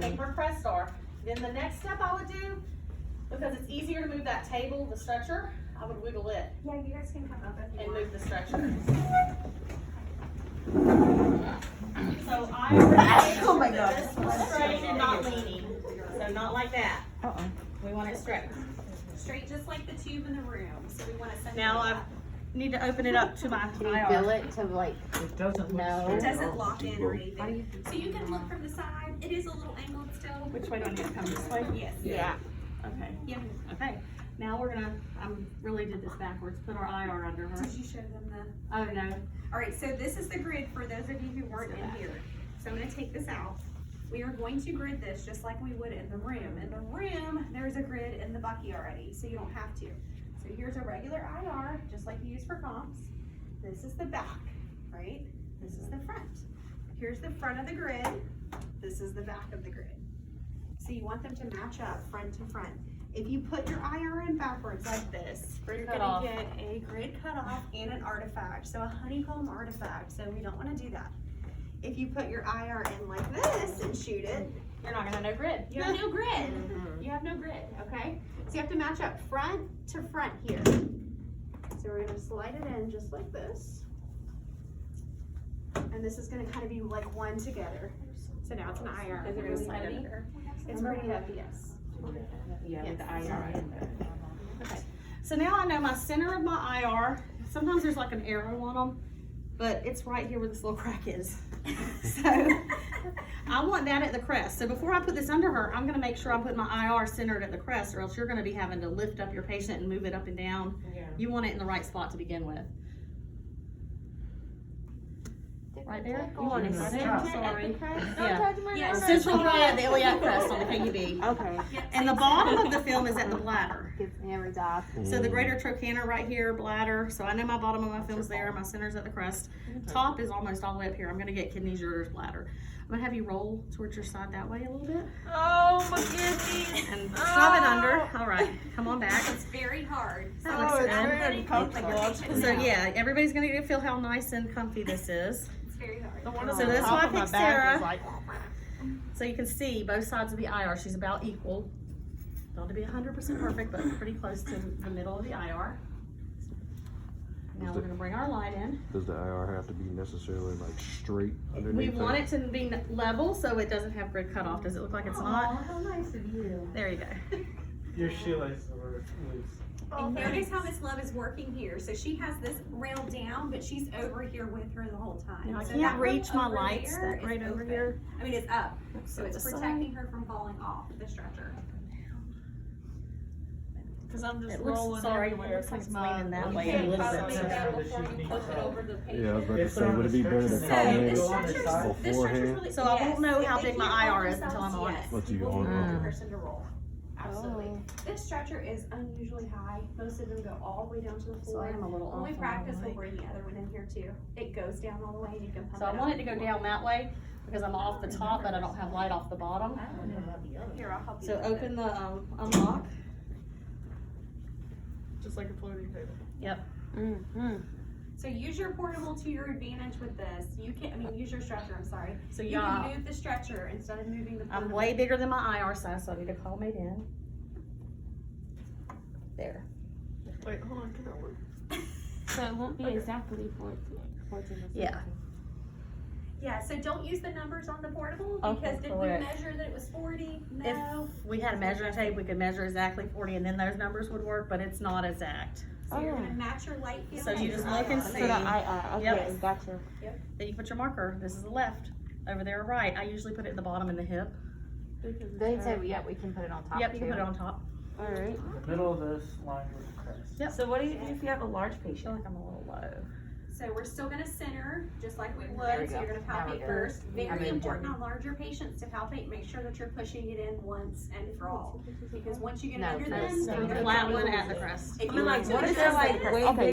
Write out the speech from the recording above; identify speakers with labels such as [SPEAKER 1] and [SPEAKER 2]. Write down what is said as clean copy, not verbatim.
[SPEAKER 1] make where crests are. Then the next step I would do, because it's easier to move that table, the stretcher, I would wiggle it
[SPEAKER 2] Yeah, you guys can come up if you
[SPEAKER 1] and
[SPEAKER 2] want.
[SPEAKER 1] move the stretcher. So I already made sure that this was straight and not leaning. So not like that. We want it straight.
[SPEAKER 2] Straight, just like the tube in the room. So we want to send
[SPEAKER 1] Now I need to open it up to my
[SPEAKER 3] Can you feel
[SPEAKER 1] IR.
[SPEAKER 3] it to like,
[SPEAKER 4] It doesn't look
[SPEAKER 3] No.
[SPEAKER 4] straight
[SPEAKER 2] It
[SPEAKER 4] at
[SPEAKER 2] doesn't
[SPEAKER 4] all.
[SPEAKER 2] lock in or anything. So you can look from the side. It is a little angled still.
[SPEAKER 1] Which way do I need to come? This way?
[SPEAKER 2] Yes.
[SPEAKER 3] yeah.
[SPEAKER 1] Okay.
[SPEAKER 2] Yep.
[SPEAKER 1] Okay. Now we're gonna, really did this backwards, put our IR under her.
[SPEAKER 2] Did you show them the?
[SPEAKER 1] Oh no.
[SPEAKER 2] All right, so this is the grid for those of you who weren't in here. So I'm gonna take this out. We are going to grid this just like we would in the room. In the room, there's a grid in the Bucky already, so you don't have to. So here's a regular IR, just like you use for comps. This is the back, right? This is the front. Here's the front of the grid. This is the back of the grid. So you want them to match up front to front. If you put your IR in backwards like this, you're gonna
[SPEAKER 1] cutoff.
[SPEAKER 2] get a grid cutoff and an artifact, so a honeycomb artifact, so we don't wanna do that. If you put your IR in like this and shoot it,
[SPEAKER 1] You're not gonna have no grid.
[SPEAKER 2] you have no grid. You have no grid, okay? So you have to match up front to front here. So we're gonna slide it in just like this. And this is gonna kind of be like one together. So now it's an IR.
[SPEAKER 1] Is it
[SPEAKER 2] We're gonna
[SPEAKER 1] really
[SPEAKER 2] slide it
[SPEAKER 1] heavy?
[SPEAKER 2] under. It's pretty heavy, yes.
[SPEAKER 3] Yeah,
[SPEAKER 2] with
[SPEAKER 3] with the IR in there.
[SPEAKER 1] Okay. So now I know my center of my IR. Sometimes there's like an arrow on them, but it's right here where this little crack is. So I want that at the crest. So before I put this under her, I'm gonna make sure I put my IR centered at the crest, or else you're gonna be having to lift up your patient and move it up and down.
[SPEAKER 3] Yeah.
[SPEAKER 1] You want it in the right spot to begin with. Right there? You want it
[SPEAKER 4] At the
[SPEAKER 1] centered
[SPEAKER 4] top.
[SPEAKER 1] at the crest?
[SPEAKER 3] Don't
[SPEAKER 1] Yeah.
[SPEAKER 3] touch my
[SPEAKER 2] Yes.
[SPEAKER 3] nose.
[SPEAKER 1] Central right at the iliac crest on the KUB.
[SPEAKER 3] Okay.
[SPEAKER 1] And the bottom of the film is at the bladder.
[SPEAKER 3] Gets me every time.
[SPEAKER 1] So the greater trochanter right here, bladder. So I know my bottom of my film's there, my center's at the crest. Top is almost all the way up here. I'm gonna get kidneys, ureters, bladder. I'm gonna have you roll towards your side that way a little bit.
[SPEAKER 3] Oh, my goodness.
[SPEAKER 1] And shove it under. All right, come on back.
[SPEAKER 2] It's very hard. So
[SPEAKER 1] That looks
[SPEAKER 2] it's
[SPEAKER 1] good.
[SPEAKER 2] very uncomfortable.
[SPEAKER 1] So yeah, everybody's gonna get to feel how nice and comfy this is.
[SPEAKER 2] It's very hard.
[SPEAKER 1] So that's why I picked Sarah. So you can see both sides of the IR. She's about equal. Not to be 100% perfect, but pretty close to the middle of the IR. Now we're gonna bring our line in.
[SPEAKER 5] Does the IR have to be necessarily like straight underneath?
[SPEAKER 1] We want it to be level so it doesn't have grid cutoff. Does it look like it's not?
[SPEAKER 3] how nice of you.
[SPEAKER 1] There you go.
[SPEAKER 4] Your shoelaces are loose.
[SPEAKER 2] And notice how Miss Love is working here. So she has this railed down, but she's over here with her the whole time.
[SPEAKER 1] Now I
[SPEAKER 2] So
[SPEAKER 1] can't
[SPEAKER 2] that
[SPEAKER 1] reach my
[SPEAKER 2] over
[SPEAKER 1] lights,
[SPEAKER 2] there
[SPEAKER 1] that
[SPEAKER 2] is
[SPEAKER 1] right over
[SPEAKER 2] open.
[SPEAKER 1] here.
[SPEAKER 2] I mean, it's up, so
[SPEAKER 1] So
[SPEAKER 2] it's
[SPEAKER 1] the side.
[SPEAKER 2] protecting her from falling off the stretcher.
[SPEAKER 6] Cause I'm just
[SPEAKER 1] It looks,
[SPEAKER 6] rolling
[SPEAKER 1] sorry, it
[SPEAKER 6] everywhere.
[SPEAKER 1] looks like
[SPEAKER 6] 'cause
[SPEAKER 1] it's
[SPEAKER 6] my-
[SPEAKER 1] leaning that
[SPEAKER 4] You
[SPEAKER 1] way
[SPEAKER 4] can't
[SPEAKER 1] a little
[SPEAKER 4] possibly
[SPEAKER 1] bit.
[SPEAKER 4] make that
[SPEAKER 6] before
[SPEAKER 4] before
[SPEAKER 6] you
[SPEAKER 4] you
[SPEAKER 6] push
[SPEAKER 4] push
[SPEAKER 6] it
[SPEAKER 4] it
[SPEAKER 6] over the patient.
[SPEAKER 5] Yeah, I was about to
[SPEAKER 4] If
[SPEAKER 5] say,
[SPEAKER 4] they're on
[SPEAKER 5] would it be
[SPEAKER 4] the
[SPEAKER 5] better to
[SPEAKER 4] stretcher,
[SPEAKER 5] collimate
[SPEAKER 4] they
[SPEAKER 5] it
[SPEAKER 4] go on the side.
[SPEAKER 5] beforehand?
[SPEAKER 1] So I won't know how big my IR is until I'm on it.
[SPEAKER 5] Until you
[SPEAKER 2] We'll
[SPEAKER 5] on
[SPEAKER 2] need
[SPEAKER 5] it.
[SPEAKER 2] another person to roll. Absolutely.
[SPEAKER 3] Oh.
[SPEAKER 2] This stretcher is unusually high. Most of them go all the way down to the
[SPEAKER 1] So
[SPEAKER 2] floor.
[SPEAKER 1] I am a little off
[SPEAKER 2] When we
[SPEAKER 1] on
[SPEAKER 2] practice,
[SPEAKER 1] my
[SPEAKER 2] we'll
[SPEAKER 1] leg.
[SPEAKER 2] bring the other one in here too. It goes down all the way and you can pump
[SPEAKER 1] So I
[SPEAKER 2] it
[SPEAKER 1] want
[SPEAKER 2] up.
[SPEAKER 1] it to go down that way because I'm off the top, but I don't have light off the bottom.
[SPEAKER 2] Here, I'll help you.
[SPEAKER 1] So
[SPEAKER 2] with
[SPEAKER 1] open
[SPEAKER 2] it.
[SPEAKER 1] the unlock.
[SPEAKER 6] Just like a floating table.
[SPEAKER 1] Yep.
[SPEAKER 3] Mm-hmm.
[SPEAKER 2] So use your portable to your advantage with this. You can, use your stretcher, I'm sorry.
[SPEAKER 1] So
[SPEAKER 2] You
[SPEAKER 1] yeah,
[SPEAKER 2] can move the stretcher instead of moving the
[SPEAKER 1] I'm
[SPEAKER 2] portable.
[SPEAKER 1] way bigger than my IR size, so I need to collimate in. There.
[SPEAKER 6] Wait, hold on, can I look?
[SPEAKER 3] So it won't be exactly 14
[SPEAKER 1] Yeah.
[SPEAKER 2] Yeah, so don't use the numbers on the portable
[SPEAKER 1] Okay,
[SPEAKER 2] because did
[SPEAKER 1] correct.
[SPEAKER 2] we measure that it was 40? No.
[SPEAKER 1] If we had a measuring tape, we could measure exactly 40 and then those numbers would work, but it's not exact.
[SPEAKER 2] So you're
[SPEAKER 3] Oh.
[SPEAKER 2] gonna match your light field.
[SPEAKER 1] So you
[SPEAKER 2] to
[SPEAKER 1] just
[SPEAKER 2] your
[SPEAKER 1] look and
[SPEAKER 2] IR.
[SPEAKER 1] see.
[SPEAKER 3] So the IR, okay,
[SPEAKER 1] Yep.
[SPEAKER 3] gotcha.
[SPEAKER 1] Then you put your marker. This is the left. Over there, right. I usually put it in the bottom in the hip.
[SPEAKER 3] They say, yeah, we can put it on top
[SPEAKER 1] Yep, you
[SPEAKER 3] too.
[SPEAKER 1] can put it on top.
[SPEAKER 3] Alright.
[SPEAKER 4] The middle of this line with the crest.
[SPEAKER 1] Yep.
[SPEAKER 3] So what do you do if you have a large
[SPEAKER 1] I feel
[SPEAKER 3] patient?
[SPEAKER 1] like I'm a little low.
[SPEAKER 2] So we're still gonna center, just like we
[SPEAKER 3] There we
[SPEAKER 2] would, so
[SPEAKER 3] go.
[SPEAKER 2] you're gonna
[SPEAKER 3] Now we're
[SPEAKER 2] palpate
[SPEAKER 3] good.
[SPEAKER 2] first.
[SPEAKER 3] I
[SPEAKER 2] Very
[SPEAKER 3] moved
[SPEAKER 2] important
[SPEAKER 3] it.
[SPEAKER 2] on larger patients to palpate, make sure that you're pushing it in once and for all. Because once you get
[SPEAKER 3] No,
[SPEAKER 2] under
[SPEAKER 3] no,
[SPEAKER 2] them,
[SPEAKER 3] so
[SPEAKER 2] they're
[SPEAKER 1] The
[SPEAKER 2] gonna
[SPEAKER 1] flat
[SPEAKER 2] fall
[SPEAKER 1] one
[SPEAKER 2] over.
[SPEAKER 1] at the crest.
[SPEAKER 2] If
[SPEAKER 3] I
[SPEAKER 2] you
[SPEAKER 3] mean, like,
[SPEAKER 2] wait till
[SPEAKER 3] what
[SPEAKER 2] it
[SPEAKER 3] if they're
[SPEAKER 2] does
[SPEAKER 3] like
[SPEAKER 2] this,
[SPEAKER 3] way